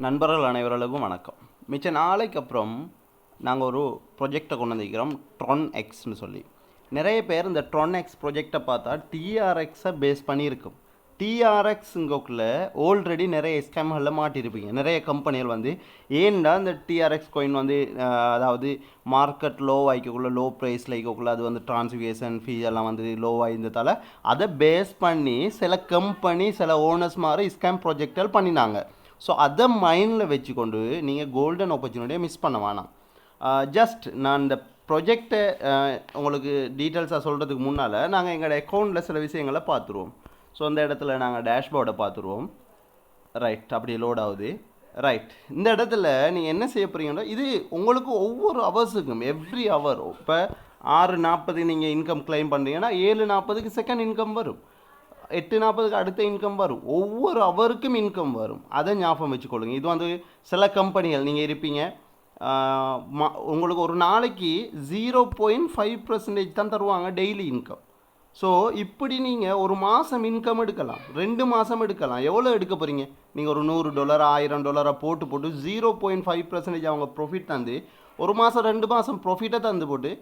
நண்பர்கள் அனைவர்களுக்கும் வணக்கம். மிச்ச நாளைக்கு அப்புறம் நாங்கள் ஒரு ப்ரொஜெக்டை கொண்டு வந்திருக்கிறோம், ட்ரான் எக்ஸ்னு சொல்லி. நிறைய பேர் இந்த ட்ரான் எக்ஸ் ப்ரொஜெக்டை பார்த்தா டிஆர்எக்ஸை பேஸ் பண்ணியிருக்கும். டிஆர்எக்ஸுங்கக்குள்ள ஆல்ரெடி நிறைய ஸ்கேம்களில் மாட்டியிருப்பீங்க. நிறைய கம்பெனிகள் வந்து ஏன்டா இந்த டிஆர்எக்ஸ் காயின் வந்து அதாவது மார்க்கெட் லோ ஆகிக்கக்குள்ள, லோ ப்ரைஸில் ஆகிக்கக்குள்ள அது வந்து டிரான்ஸ்ஃபிகேஷன் ஃபீ எல்லாம் வந்து லோ ஆகிருந்ததால் அதை பேஸ் பண்ணி சில கம்பெனி சில ஓனர்ஸ் மாதிரி ஸ்கேம் ப்ரொஜெக்டல் பண்ணினாங்க. ஸோ அதை மைண்டில் வச்சுக்கொண்டு நீங்கள் கோல்டன் ஆப்பர்ச்சுனிட்டியை மிஸ் பண்ண வேணாம். ஜஸ்ட் நான் இந்த ப்ரொஜெக்டை உங்களுக்கு டீட்டெயில்ஸாக சொல்கிறதுக்கு முன்னால் நாங்கள் எங்களோட அக்கௌண்ட்டில் சில விஷயங்களை பார்த்துருவோம். ஸோ அந்த இடத்துல நாங்கள் டேஷ்போர்டை பார்த்துருவோம். ரைட், அப்படி லோட் ஆகுது. ரைட், இந்த இடத்துல நீங்கள் என்ன செய்ய போகிறீங்கன்னா, இது உங்களுக்கு ஒவ்வொரு ஹவர்ஸுக்கும் எவ்ரி ஹவர் இப்போ 6:40 நீங்கள் இன்கம் கிளைம் பண்ணுறீங்கன்னா 7:40க்கு செகண்ட் இன்கம் வரும், 8:40க்கு அடுத்த இன்கம் வரும், ஒவ்வொரு ஹவருக்கும் இன்கம் வரும். அதை ஞாபகம் வச்சுக்கொள்ளுங்க. இது வந்து சில கம்பெனிகள் நீங்கள் இருப்பீங்க, உங்களுக்கு ஒரு நாளைக்கு 0.5% தான் தருவாங்க டெய்லி இன்கம். ஸோ இப்படி நீங்கள் ஒரு மாதம் இன்கம் எடுக்கலாம், 2 மாதம் எடுக்கலாம். எவ்வளோ எடுக்க போகிறீங்க? நீங்கள் ஒரு $100 $1000 போட்டு 0.5% அவங்க ப்ராஃபிட் தந்து ஒரு மாதம் 2 மாதம் ப்ராஃபிட்டை தந்து போட்டு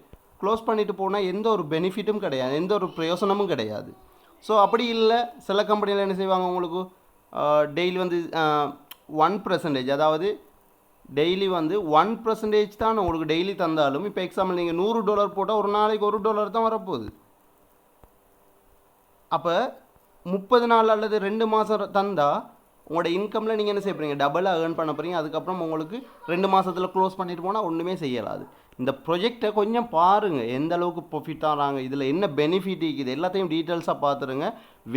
க்ளோஸ் பண்ணிட்டு போனால் எந்த ஒரு பெனிஃபிட்டும் கிடையாது, எந்த ஒரு பிரயோசனமும் கிடையாது. ஸோ அப்படி இல்லை, சில கம்பெனியில் என்ன செய்வாங்க, உங்களுக்கு டெய்லி வந்து 1%, அதாவது டெய்லி வந்து 1% தான் உங்களுக்கு டெய்லி தந்தாலும், இப்போ எக்ஸாம்பிள் நீங்கள் $100 போட்டால் ஒரு நாளைக்கு $1 தான் வரப்போகுது. அப்போ 30 நாள் அல்லது 2 மாதம் தந்தால் உங்களோட இன்கமில் நீங்கள் என்ன செய்ய போகிறீங்க, டபுளாக ஏர்ன் பண்ண போகிறீங்க. அதுக்கப்புறம் உங்களுக்கு 2 மாதத்தில் க்ளோஸ் பண்ணிட்டு போனால் ஒன்றுமே செய்யலாது. இந்த ப்ரொஜெக்டை கொஞ்சம் பாருங்கள், எந்த அளவுக்கு ப்ராஃபிட் ஆகிறாங்க, இதில் என்ன பெனிஃபிட் இருக்குது, எல்லாத்தையும் டீட்டெயில்ஸாக பார்த்துருங்க.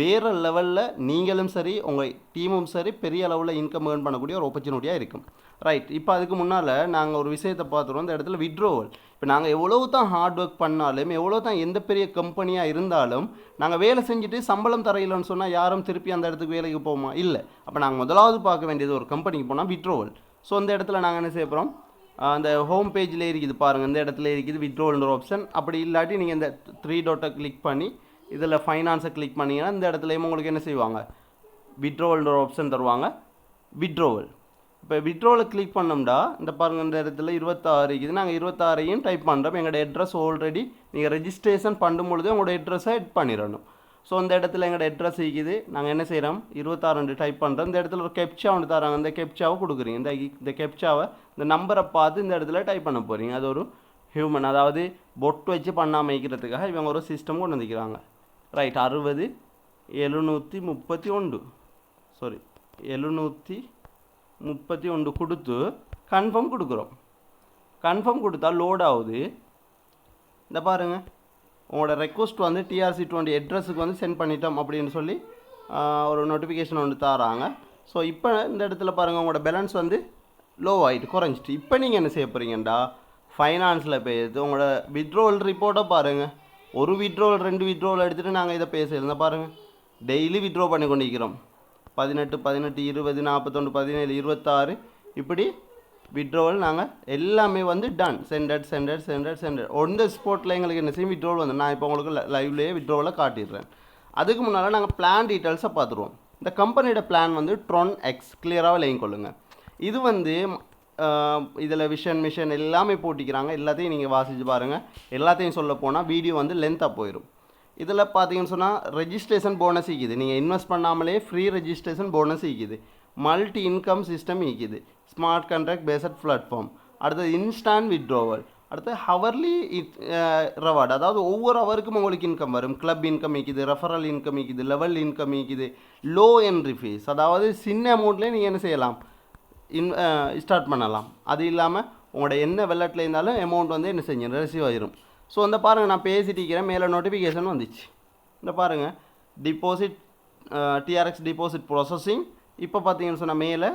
வேறு லெவலில் நீங்களும் சரி உங்கள் டீமும் சரி பெரிய அளவில் இன்கம் ஏர்ன் பண்ணக்கூடிய ஒரு ஆப்பர்ச்சுனிட்டியாக இருக்கும். ரைட், இப்போ அதுக்கு முன்னால் நாங்கள் ஒரு விஷயத்தை பார்த்துருவோம். இந்த இடத்துல விட்ரோவல். இப்போ நாங்கள் எவ்வளோ தான் ஹார்ட் ஒர்க் பண்ணாலும், எவ்வளோ தான் எந்த பெரிய கம்பெனியாக இருந்தாலும், நாங்கள் வேலை செஞ்சுட்டு சம்பளம் தரையில்லைன்னு சொன்னால் யாரும் திருப்பி அந்த இடத்துக்கு வேலைக்கு போகுமா? இல்லை. அப்போ நாங்கள் முதலாவது பார்க்க வேண்டியது ஒரு கம்பெனிக்கு போனால் விட்ரோவல். ஸோ இந்த இடத்துல நாங்கள் என்ன செய்ய போகிறோம், அந்த ஹோம் பேஜில் இருக்குது பாருங்கள், இந்த இடத்துல இருக்குது விட்ரோவல்ன்ற ஆப்ஷன். அப்படி இல்லாட்டி நீங்கள் இந்த 3 டாட்டை கிளிக் பண்ணி இதில் ஃபைனான்ஸை கிளிக் பண்ணிங்கன்னா இந்த இடத்துலையும் உங்களுக்கு என்ன செய்வாங்க, விட்ரோவல்ன்ற ஆப்ஷன் தருவாங்க. விட்ரோவல். இப்போ விட்ரோவில் கிளிக் பண்ணோம்டா இந்த பாருங்கள், இந்த இடத்துல 26 இருக்குது. நாங்கள் 26ஐயும் டைப் பண்ணுறோம். எங்களோட அட்ரஸ் ஆல்ரெடி நீங்கள் ரெஜிஸ்ட்ரேஷன் பண்ணும்பொழுது உங்களோட அட்ரஸை எட் பண்ணிடணும். ஸோ இந்த இடத்துல எங்களோட அட்ரஸ் இருக்குது. நாங்கள் என்ன செய்கிறோம், 26 டைப் பண்ணுறோம். இந்த இடத்துல ஒரு கெப்சா ஒன்று தராங்க, இந்த கெப்சாவை கொடுக்குறீங்க. இந்த கெப்சாவை இந்த நம்பரை பார்த்து இந்த இடத்துல டைப் பண்ண போகிறீங்க. அது ஒரு ஹியூமன், அதாவது பொட்டு வச்சு பண்ணாமல் வைக்கிறதுக்காக இவங்க ஒரு சிஸ்டம் கொண்டு வந்துக்கிறாங்க. ரைட், 60 731 சாரி 731 கொடுத்து கன்ஃபார்ம் கொடுக்குறோம். கன்ஃபார்ம் கொடுத்தா லோட் ஆகுது. இந்த பாருங்கள், உங்களோட ரெக்வஸ்ட் வந்து TRC20 அட்ரஸுக்கு வந்து சென்ட் பண்ணிட்டோம் அப்படின்னு சொல்லி ஒரு நோட்டிஃபிகேஷன் ஒன்று தராங்க. ஸோ இப்போ இந்த இடத்துல பாருங்கள், உங்களோட பேலன்ஸ் வந்து லோ ஆகிட்டு குறைஞ்சிட்டு. இப்போ நீங்கள் என்ன செய்ய போகிறீங்கண்டா, ஃபைனான்ஸில் போயிடுது உங்களோட விட்ரோவல் ரிப்போர்ட்டை பாருங்கள். ஒரு விட்ரோவல் 2 விட்ரோவல் எடுத்துகிட்டு நாங்கள் இதை பேசியிருந்தோம் பாருங்கள். டெய்லி விட்ரோ பண்ணி கொண்டிருக்கிறோம். 18 18 20 41 17 26 இப்படி விட்ரோவல் நாங்கள் எல்லாமே வந்து டன். சென்டட் ஒன் த ஸ்பாட்டில் எங்களுக்கு என்ன செய்யும், விட்ரோவல் வந்து நான் இப்போ உங்களுக்கு லைவ்லேயே விட்ரோவலை காட்டிடுறேன். அதுக்கு முன்னால் நாங்கள் பிளான் டீட்டெயில்ஸை பார்த்துருவோம். இந்த கம்பெனியோட பிளான் வந்து ட்ரான் எக்ஸ், கிளியராக விளையும் கொள்ளுங்கள். இது வந்து இதில் மிஷன் எல்லாமே போட்டிக்கிறாங்க. எல்லாத்தையும் நீங்கள் வாசித்து பாருங்கள். எல்லாத்தையும் சொல்ல போனால் வீடியோ வந்து லென்த்தாக போயிடும். இதில் பார்த்தீங்கன்னு சொன்னால் ரெஜிஸ்ட்ரேஷன் போனஸ் இருக்குது. நீங்கள் இன்வெஸ்ட் பண்ணாமலே ஃப்ரீ ரெஜிஸ்ட்ரேஷன் போனஸ் இருக்குது. மல்டி இன்கம் சிஸ்டம் இருக்குது. Smart contract based platform. அடுத்தது இன்ஸ்டான்ட் விட்ரோவல். அடுத்து ஹவர்லி ரிவார்டு, அதாவது ஒவ்வொரு ஹவருக்கும் உங்களுக்கு இன்கம் வரும். கிளப் இன்கம் இருக்குது, ரெஃபரல் இன்கம் இருக்குது, லெவல் இன்கம் இருக்குது, லோ என்ட்ரி ஃபீஸ், அதாவது சின்ன அமௌண்ட்லேயே நீங்கள் என்ன செய்யலாம், ஸ்டார்ட் பண்ணலாம். அது இல்லாமல் உங்களோட என்ன வெள்ளட்டில் இருந்தாலும் அமௌண்ட் வந்து என்ன செஞ்சு ரிசீவ் ஆகிரும். ஸோ இந்த பாருங்கள், நான் பேசிட்டு இருக்கிறேன், மேலே நோட்டிஃபிகேஷன் வந்துச்சு. இந்த பாருங்கள், டிபாசிட் TRX டிபாசிட் ப்ராசஸிங். இப்போ பார்த்தீங்கன்னு சொன்னால் மேலே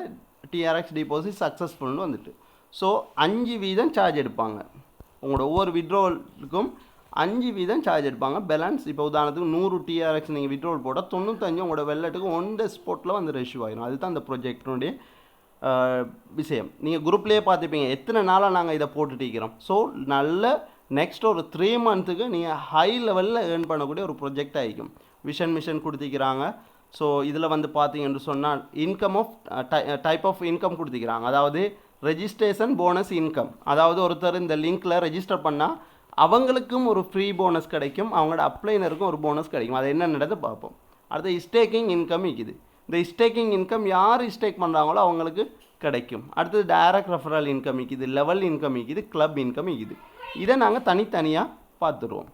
TRX டிபாசிட் சக்ஸஸ்ஃபுல்னு வந்துட்டு. ஸோ 5% சார்ஜ் எடுப்பாங்க. உங்களோட ஒவ்வொரு விட்ரோவலுக்கும் 5% சார்ஜ் எடுப்பாங்க. பேலன்ஸ் இப்போ உதாரணத்துக்கு 100 TRX நீங்கள் விட்ரோவல் போட்டால் 95 உங்களோட வெள்ளட்டுக்கு ஒன் த ஸ்பாட்டில் வந்து ரெஷ்யூ ஆகிடும். அதுதான் அந்த ப்ரொஜெக்டினுடைய விஷயம். நீங்கள் குரூப்லேயே பார்த்துப்பீங்க எத்தனை நாளாக நாங்கள் இதை போட்டுட்டு இருக்கிறோம். ஸோ நல்ல நெக்ஸ்ட் ஒரு 3 மந்த்துக்கு நீங்கள் ஹை லெவலில் ஏர்ன் பண்ணக்கூடிய ஒரு ப்ரொஜெக்ட் ஆகிக்கும். மிஷன் கொடுத்திக்கிறாங்க. ஸோ இதில் வந்து பார்த்தீங்கன்னு சொன்னால் income of type of income கொடுத்துக்கிறாங்க. அதாவது ரெஜிஸ்ட்ரேஷன் போனஸ் இன்கம். அதாவது ஒருத்தர் இந்த லிங்க்கில் ரெஜிஸ்டர் பண்ணால் அவங்களுக்கும் ஒரு ஃப்ரீ போனஸ் கிடைக்கும், அவங்களோட அப்ளைனருக்கும் ஒரு போனஸ் கிடைக்கும். அது என்னென்னதை பார்ப்போம். அடுத்து ஸ்டேக்கிங் இன்கம் இருக்குது. இந்த ஸ்டேக்கிங் இன்கம் யார் ஸ்டேக் பண்ணுறாங்களோ அவங்களுக்கு கிடைக்கும். அடுத்தது டைரக்ட் ரெஃபரல் இன்கம் இருக்குது, லெவல் இன்கம் இருக்குது, கிளப் இன்கம் இருக்குது. இதை நாங்கள் தனித்தனியாக பார்த்துருவோம்.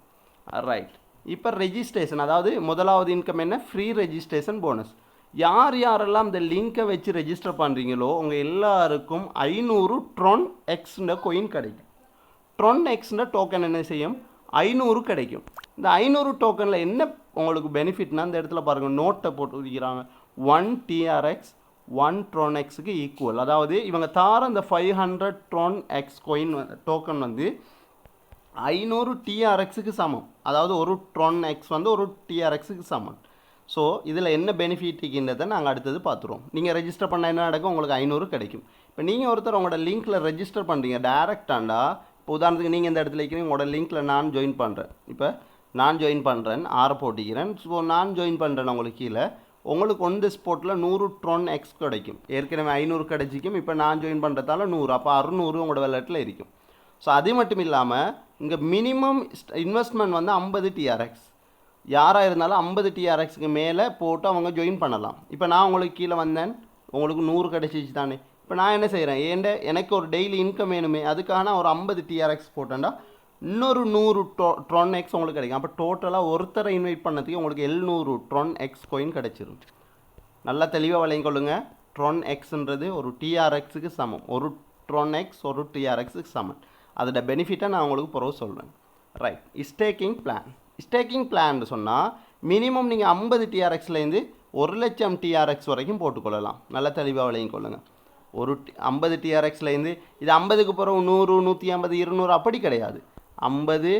ரைட். இப்போ ரெஜிஸ்ட்ரேஷன், அதாவது முதலாவது இன்கம் என்ன, ஃப்ரீ ரெஜிஸ்ட்ரேஷன் போனஸ். யார் யாரெல்லாம் இந்த லிங்கை வச்சு ரெஜிஸ்டர் பண்ணுறீங்களோ உங்கள் எல்லாருக்கும் 500 ட்ரான் எக்ஸ்ன்ற கோயின் கிடைக்கும். ட்ரான் எக்ஸ்ன்ற டோக்கன் என்ன செய்யும், 500 கிடைக்கும். இந்த 500 டோக்கனில் என்ன உங்களுக்கு பெனிஃபிட்னா, இந்த இடத்துல பாருங்கள் நோட்டை போட்டு வச்சுக்கிறாங்க. 1 TRX 1 ட்ரான் எக்ஸுக்கு ஈக்குவல். அதாவது இவங்க தார இந்த 500 ட்ரான் எக்ஸ் கோயின் டோக்கன் வந்து 500 TRXக்கு சமம். அதாவது ஒரு ட்ரான் எக்ஸ் வந்து ஒரு TRXக்கு சமம். ஸோ இதில் என்ன பெனிஃபிட்ன்றதை நாங்கள் அடுத்தது பார்த்துருவோம். நீங்கள் ரெஜிஸ்டர் பண்ண என்ன நடக்கும், உங்களுக்கு 500 கிடைக்கும். இப்போ நீங்கள் ஒருத்தர் உங்களோட லிங்க்கில் ரெஜிஸ்டர் பண்ணுறீங்க டேரெக்டாண்டா. இப்போ உதாரணத்துக்கு நீங்கள் இந்த இடத்துல இருக்கிறீங்க, உங்களோட லிங்க்கில் நான் ஜாயின் பண்ணுறேன். இப்போ நான் ஜாயின் பண்ணுறேன், 6 போட்டிக்கிறேன். ஸோ நான் ஜாயின் பண்ணுறேன், உங்களுக்கு கீழே உங்களுக்கு ஒன் தி ஸ்பாட்டில் 100 ட்ரான் எக்ஸ் கிடைக்கும். ஏற்கனவே 500 கிடைச்சிக்கும், இப்போ நான் ஜாயின் பண்ணுறதால 100, அப்போ 600 உங்களோட வேலட்டில் இருக்கும். ஸோ அது மட்டும் இல்லாமல் இங்கே மினிமம் இன்வெஸ்ட்மெண்ட் வந்து 50 TRX. யாராக இருந்தாலும் 50 TRXக்கு மேலே போட்டு அவங்க ஜாயின் பண்ணலாம். இப்போ நான் உங்களுக்கு கீழே வந்தேன், உங்களுக்கு 100 கிடைச்சிச்சு தானே. இப்போ நான் என்ன செய்கிறேன், எனக்கு ஒரு டெய்லி இன்கம் வேணுமே, அதுக்காக நான் ஒரு 50 TRX போட்டேன்டா இன்னொரு 100 ட்ரான் எக்ஸ் உங்களுக்கு கிடைக்கும். அப்போ டோட்டலாக ஒருத்தரை இன்வைட் பண்ணதுக்கு உங்களுக்கு 700 ட்ரான் எக்ஸ் கோயின் கிடைச்சிரும். நல்லா தெளிவாக விளங்கிக் கொள்ளுங்க. ட்ரான் எக்ஸ்ன்றது ஒரு TRXக்கு சமம். ஒரு ட்ரான் எக்ஸ் ஒரு TRXக்கு சமம். அதோட பெனிஃபிட்டை நான் உங்களுக்கு பிறகு சொல்கிறேன். Right. Staking plan. Staking plan சொன்னால் மினிமம் நீங்கள் 50 TRXலேருந்து 1,00,000 TRX வரைக்கும் போட்டுக்கொள்ளலாம். நல்லா தெளிவாக விளங்கிக் கொள்ளுங்கள். ஒரு 50 TRXலேருந்து இது 50க்கு பிறகு 100 150 200 அப்படி கிடையாது. 50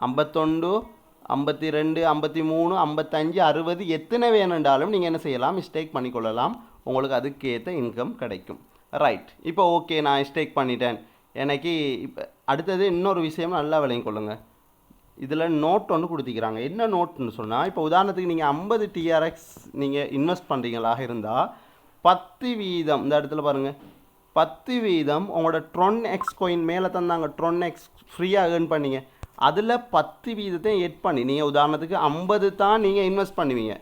51 52 53 55 60 எத்தனை வேணுண்டாலும் நீங்கள் என்ன செய்யலாம், ஸ்டேக் பண்ணிக்கொள்ளலாம். உங்களுக்கு அதுக்கேற்ற இன்கம் கிடைக்கும். ரைட். இப்போ ஓகே, நான் ஸ்டேக் பண்ணிட்டேன். எனக்கு இப்போ அடுத்தது இன்னொரு விஷயம் நல்லா விளங்கிக் கொள்ளுங்கள். இதில் நோட் ஒன்று கொடுத்திக்கிறாங்க. என்ன நோட்னு சொன்னால், இப்போ உதாரணத்துக்கு நீங்கள் 50 TRX நீங்கள் இன்வெஸ்ட் பண்ணுறீங்களாக இருந்தால் 10% இந்த இடத்துல பாருங்கள் 10% உங்களோட ட்ரான் எக்ஸ் கோயின் மேலே தந்தாங்க. ட்ரான் எக்ஸ் ஃப்ரீயாக ஏர்ன் பண்ணிங்க. அதில் 10% எட் பண்ணி நீங்கள் உதாரணத்துக்கு 50 தான் நீங்கள் இன்வெஸ்ட் பண்ணுவீங்க.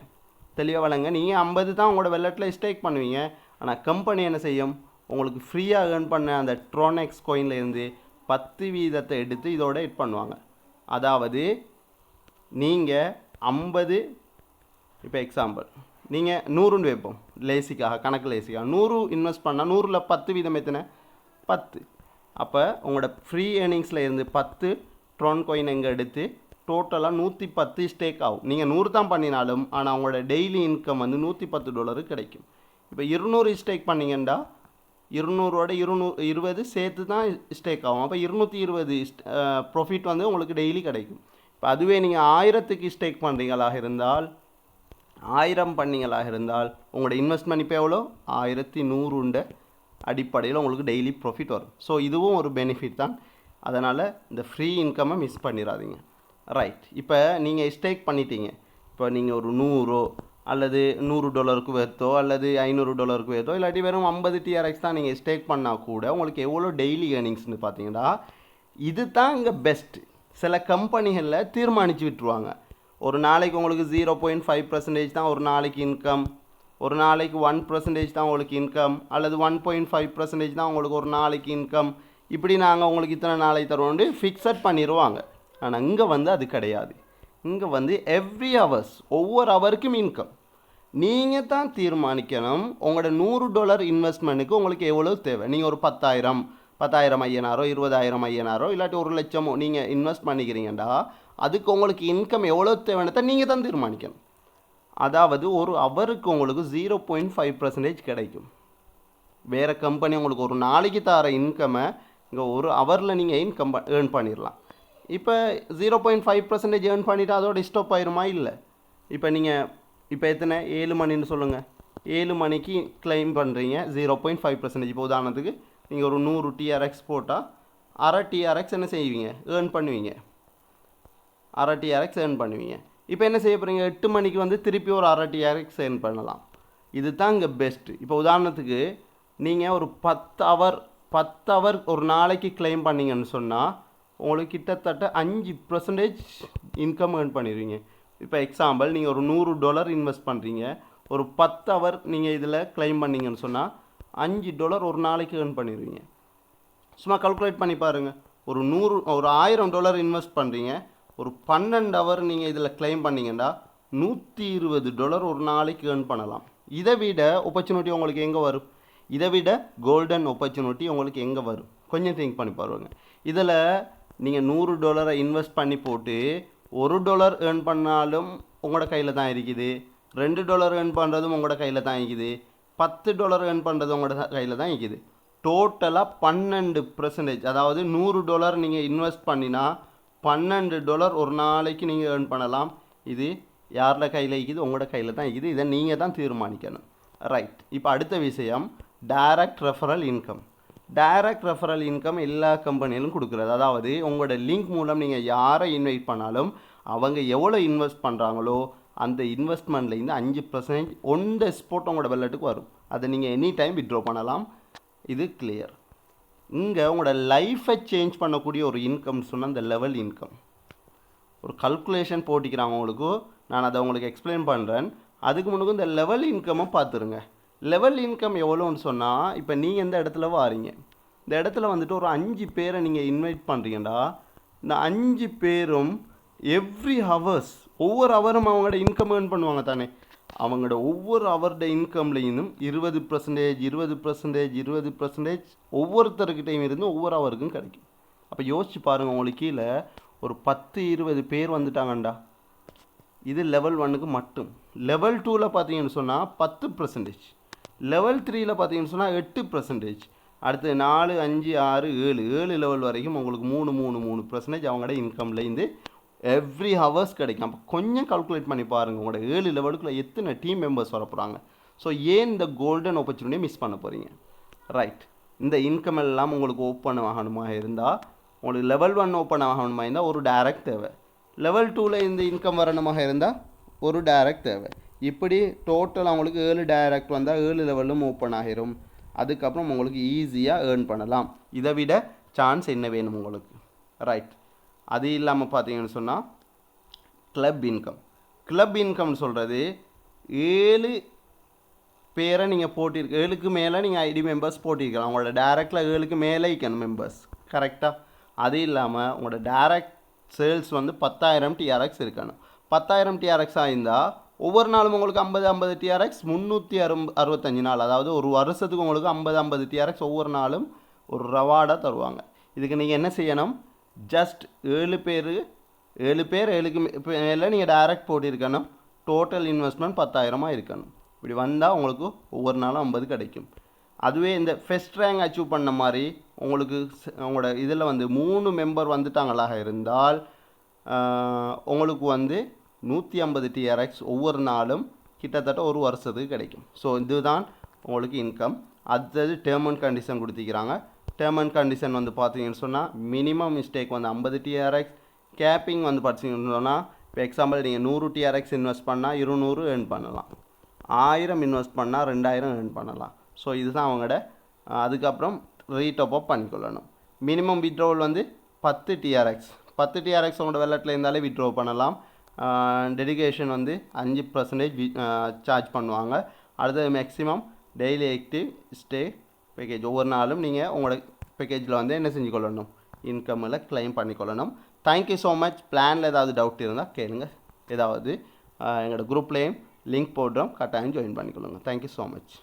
தெளிவாக வழங்க, நீங்கள் 50 தான் உங்களோட வெல்லட்டில் ஸ்டேக் பண்ணுவீங்க. ஆனால் கம்பெனி என்ன செய்யும், உங்களுக்கு ஃப்ரீயாக ஏர்ன் பண்ண அந்த ட்ரான் எக்ஸ் கோயின்லேருந்து 10% எடுத்து இதோட எட் பண்ணுவாங்க. அதாவது நீங்கள் 50, இப்போ எக்ஸாம்பிள் நீங்கள் 100ன்னு வைப்போம், லேசிக்காக கணக்கு லேசிக்காக 100 இன்வெஸ்ட் பண்ணால் 100ல் 10% எத்தனை, 10. அப்போ உங்களோட ஃப்ரீ ஏர்னிங்ஸில் இருந்து 10 ட்ரான் கோயின் எங்கே எடுத்து டோட்டலாக 110 ஸ்டேக் ஆகும். நீங்கள் 100 தான் பண்ணினாலும் ஆனால் உங்களோட டெய்லி இன்கம் வந்து $110 கிடைக்கும். இப்போ 200 ஸ்டேக் பண்ணிங்கன்னா 200ஓட 220 சேர்த்து தான் ஸ்டேக் ஆகும். அப்போ 220 ப்ராஃபிட் வந்து உங்களுக்கு டெய்லி கிடைக்கும். இப்போ அதுவே நீங்கள் 1000க்கு ஸ்டேக் பண்ணுறீங்களாக இருந்தால் 1000 பண்ணிங்களாக இருந்தால் உங்களோட இன்வெஸ்ட்மெண்ட் இப்போ எவ்வளோ, 1100 அடிப்படையில் உங்களுக்கு டெய்லி ப்ராஃபிட் வரும். ஸோ இதுவும் ஒரு பெனிஃபிட் தான். அதனால் இந்த ஃப்ரீ இன்கம்மை மிஸ் பண்ணிடாதீங்க. ரைட். இப்போ நீங்கள் ஸ்டேக் பண்ணிட்டீங்க. இப்போ நீங்கள் ஒரு 100 அல்லது $100 வேர்த்தோ அல்லது $500 வேர்த்தோ இல்லாட்டி வெறும் 50 TRX தான் நீங்கள் ஸ்டேக் பண்ணால் கூட உங்களுக்கு எவ்வளோ டெய்லி ஏர்னிங்ஸ்னு பார்த்தீங்கன்னா இது தான் இங்கே பெஸ்ட்டு. சில கம்பெனிகளில் தீர்மானித்து விட்டுருவாங்க, ஒரு நாளைக்கு உங்களுக்கு 0.5% தான் ஒரு நாளைக்கு இன்கம், ஒரு நாளைக்கு 1% தான் உங்களுக்கு இன்கம், அல்லது 1.5% தான் உங்களுக்கு ஒரு நாளைக்கு இன்கம். இப்படி நாங்கள் உங்களுக்கு இத்தனை நாளைக்கு தருவோண்டு ஃபிக்ஸட் பண்ணிடுவாங்க. ஆனால் இங்கே வந்து அது கிடையாது. இங்கே வந்து எவ்ரி ஹவர்ஸ் ஒவ்வொரு ஹவருக்கும் இன்கம் நீங்கள் தான் தீர்மானிக்கணும். உங்களோட $100 இன்வெஸ்ட்மெண்ட்டுக்கு உங்களுக்கு எவ்வளோ தேவை. நீங்கள் ஒரு 10,000 ஐயனாரோ 20,000 ஐயனாரோ இல்லாட்டி 1,00,000 நீங்கள் இன்வெஸ்ட் பண்ணிக்கிறீங்கடா, அதுக்கு உங்களுக்கு இன்கம் எவ்வளோ தேவைன்னு தான் நீங்கள் தான் தீர்மானிக்கணும். அதாவது ஒரு ஹவருக்கு உங்களுக்கு 0.5% கிடைக்கும். வேறு கம்பெனி உங்களுக்கு ஒரு நாளைக்கு தர இன்கம்மை இங்கே ஒரு ஹவரில் நீங்கள் இன்கம் ஏர்ன் பண்ணிடலாம். இப்போ 0.5% ஏர்ன் பண்ணிவிட்டு அதோட ஸ்டாப் ஆயிருமா, இல்லை. இப்போ நீங்கள் இப்போ எத்தனை 7 மணின்னு சொல்லுங்கள், 7 மணிக்கு கிளைம் பண்ணுறீங்க 0.5%. இப்போ உதாரணத்துக்கு நீங்கள் ஒரு 100 TRX போட்டால் அரை TRX என்ன செய்வீங்க, ஏர்ன் பண்ணுவீங்க, அரை TRX ஏர்ன் பண்ணுவீங்க. இப்போ என்ன செய்ய போகிறீங்க, 8 மணிக்கு வந்து திருப்பி ஒரு அரை டிஆர்எக்ஸ் ஏர்ன் பண்ணலாம். இது தான் இங்கே பெஸ்ட்டு. இப்போ உதாரணத்துக்கு நீங்கள் ஒரு 10 ஹவர் ஒரு நாளைக்கு கிளைம் பண்ணிங்கன்னு சொன்னால் உங்களுக்கு கிட்டத்தட்ட 5% இன்கம் ஏர்ன் பண்ணிடுவீங்க. இப்போ எக்ஸாம்பிள் நீங்கள் ஒரு $100 இன்வெஸ்ட் பண்ணுறீங்க, ஒரு 10 ஹவர் நீங்கள் இதில் கிளைம் பண்ணிங்கன்னு சொன்னால் $5 ஒரு நாளைக்கு ஏர்ன் பண்ணிடுவீங்க. சும்மா கால்குலேட் பண்ணி பாருங்கள். ஒரு $1000 இன்வெஸ்ட் பண்ணுறீங்க, ஒரு 12 ஹவர் நீங்கள் இதில் கிளைம் பண்ணிங்கன்னா $120 ஒரு நாளைக்கு ஏர்ன் பண்ணலாம். இதை விட ஆப்பர்ச்சுனிட்டி உங்களுக்கு எங்கே வரும்? இதை விட கோல்டன் ஆப்பர்ச்சுனிட்டி உங்களுக்கு எங்கே வரும்? கொஞ்சம் திங்க் பண்ணி பாருங்க. இதில் நீங்கள் $100 இன்வெஸ்ட் பண்ணி போட்டு $1 ஏர்ன் பண்ணாலும் உங்களோட கையில் தான் இருக்குது, $2 ஏர்ன் பண்ணுறதும் உங்களோட கையில் தான் இருக்குது, $10 ஏர்ன் பண்ணுறதும் உங்களோட கையில் தான் இருக்குது. டோட்டலாக 12%, அதாவது $100 நீங்கள் இன்வெஸ்ட் பண்ணினா $12 ஒரு நாளைக்கு நீங்கள் ஏர்ன் பண்ணலாம். இது யாரோட கையில் இருக்குது? உங்களோட கையில் தான் இருக்குது. இதை நீங்கள் தான் தீர்மானிக்கணும். ரைட். இப்போ அடுத்த விஷயம் direct referral income. Direct referral income எல்லா கம்பெனியிலும் கொடுக்குறது. அதாவது உங்களோட லிங்க் மூலம் நீங்கள் யாரை இன்வைட் பண்ணாலும் அவங்க எவ்வளோ இன்வெஸ்ட் பண்ணுறாங்களோ அந்த இன்வெஸ்ட்மெண்ட்லேருந்து 5% ஒன் த ஸ்பாட் உங்களோட வெல்லட்டுக்கு வரும். அதை நீங்கள் எனி டைம் வித்ட்ரா பண்ணலாம். இது கிளியர். இங்கே உங்களோட லைஃப்பை சேஞ்ச் பண்ணக்கூடிய ஒரு இன்கம் சொன்னால் இந்த லெவல் இன்கம். ஒரு கல்குலேஷன் போட்டிக்கிறாங்க உங்களுக்கு, நான் அதை உங்களுக்கு எக்ஸ்பிளைன் பண்ணுறேன். அதுக்கு முன்னுக்கு இந்த லெவல் இன்கம்மை பார்த்துருங்க. லெவல் இன்கம் எவ்வளோன்னு சொன்னால், இப்போ நீங்கள் எந்த இடத்துல வாரீங்க, இந்த இடத்துல வந்துட்டு ஒரு 5 பேரை நீங்கள் இன்வைட் பண்ணுறீங்கடா, இந்த 5 பேரும் எவ்ரி ஹவர்ஸ் ஒவ்வொரு ஹவரும் அவங்களோட இன்கம் ஏர்ன் பண்ணுவாங்க தானே. அவங்களோட ஒவ்வொரு ஹவரோட இன்கம்லேயும் 20% ஒவ்வொருத்தருக்கிட்டையும் இருந்து ஒவ்வொரு ஹவருக்கும் கிடைக்கும். அப்போ யோசிச்சு பாருங்கள், உங்களுக்கு கீழே ஒரு 10-20 பேர் வந்துட்டாங்கண்டா. இது லெவல் 1க்கு மட்டும். லெவல் 2ல் பார்த்தீங்கன்னு சொன்னால் 10%, லெவல் 3ல் பார்த்தீங்கன்னு சொன்னால் 8%, அடுத்து 4, 5, 6, 7 லெவல் வரைக்கும் உங்களுக்கு 3% அவங்களோட இன்கம்லேருந்து எவ்ரி ஹவர்ஸ் கிடைக்கும். அப்போ கொஞ்சம் கால்குலேட் பண்ணி பாருங்கள், உங்களோட 7 லெவலுக்குள்ள எத்தனை டீம் மெம்பர்ஸ் வர போகிறாங்க. ஸோ ஏன் இந்த கோல்டன் ஆப்பர்ச்சுனிட்டியை மிஸ் பண்ண போகிறீங்க? ரைட். இந்த இன்கம் எல்லாம் உங்களுக்கு ஓப்பன் ஆகணுமா இருந்தால், உங்களுக்கு லெவல் 1 ஓப்பன் ஆகணுமா இருந்தால் ஒரு டைரக்ட் தேவை, லெவல் 2ல் இந்த இன்கம் வரணுமாக இருந்தால் ஒரு டைரக்ட் தேவை. இப்படி டோட்டல் அவங்களுக்கு 7 டைரக்ட் வந்தால் 7 லெவலும் ஓப்பன் ஆகிரும். அதுக்கப்புறம் உங்களுக்கு ஈஸியாக ஏர்ன் பண்ணலாம். இதை விட சான்ஸ் என்ன வேணும் உங்களுக்கு? ரைட். அது இல்லாமல் பார்த்தீங்கன்னு சொன்னால் கிளப் இன்கம். கிளப் இன்கம்னு சொல்கிறது 7 பேரை நீங்கள் போட்டிருக்க, 7க்கு மேலே நீங்கள் ஐடி மெம்பர்ஸ் போட்டிருக்கலாம். உங்களோட டேரெக்டில் 7க்கு மேலே இருக்கணும் மெம்பர்ஸ், கரெக்டாக? அது இல்லாமல் உங்களோட டேரெக்ட் சேல்ஸ் வந்து 10,000 டிஆர்எக்ஸ் இருக்கணும். 10,000 டிஆர்எக்ஸ் ஆயிருந்தால் ஒவ்வொரு நாளும் உங்களுக்கு 50 டிஆர்எக்ஸ் 365 நாள், அதாவது ஒரு வருஷத்துக்கு உங்களுக்கு 50 டிஆர்எக்ஸ் ஒவ்வொரு நாளும் ஒரு ரவார்டாக தருவாங்க. இதுக்கு நீங்கள் என்ன செய்யணும்? ஜஸ்ட் 7 பேர் 7க்கு மேலே நீங்கள் டைரக்ட் போட்டிருக்கணும். டோட்டல் இன்வெஸ்ட்மெண்ட் 10,000 இருக்கணும். இப்படி வந்தால் உங்களுக்கு ஒவ்வொரு நாளும் 50 கிடைக்கும். அதுவே இந்த ஃபஸ்ட் ரேங்க் அச்சீவ் பண்ண மாதிரி உங்களுக்கு உங்களோட இதில் வந்து 3 மெம்பர் வந்துட்டாங்களாக இருந்தால் உங்களுக்கு வந்து 150 டிஆர்எக்ஸ் ஒவ்வொரு நாளும் கிட்டத்தட்ட ஒரு வருஷத்துக்கு கிடைக்கும். ஸோ இதுதான் உங்களுக்கு இன்கம். அடுத்தது டேர்ம் அண்ட் கண்டிஷன் கொடுத்துக்கிறாங்க. டேர்ம் அண்ட் கண்டிஷன் வந்து பார்த்தீங்கன்னு சொன்னால் மினிமம் மிஸ்டேக் வந்து 50 டிஆர்எக்ஸ், கேப்பிங் வந்து பார்த்தீங்கன்னு சொன்னால் இப்போ எக்ஸாம்பிள் நீங்கள் 100 டிஆர்எக்ஸ் இன்வெஸ்ட் பண்ணால் 200 ஏர்ன் பண்ணலாம், 1000 இன்வெஸ்ட் பண்ணால் 2000 ஏர்ன் பண்ணலாம். ஸோ இதுதான் அவங்களோட. அதுக்கப்புறம் ரீடாப் அப் பண்ணிக்கொள்ளணும். மினிமம் வித்ட்ரோவல் வந்து 10 டிஆர்எக்ஸ் உங்களோட வெள்ளத்தில் இருந்தாலே வித்ட்ரோ பண்ணலாம். டெடிகேஷன் வந்து 5% சார்ஜ் பண்ணுவாங்க. அடுத்தது maximum daily active stay package, ஒவ்வொரு நாளும் நீங்கள் உங்களோட பேக்கேஜில் வந்து என்ன செஞ்சு கொள்ளணும்? இன்கம்மில் கிளைம் பண்ணிக்கொள்ளணும். Thank you so much. பிளானில் ஏதாவது டவுட் இருந்தால் கேளுங்க. ஏதாவது எங்களோட குரூப்லேயும் லிங்க் போடுறோம், கட்டாயம் ஜாயின் பண்ணிக்கொள்ளுங்க. Thank you so much.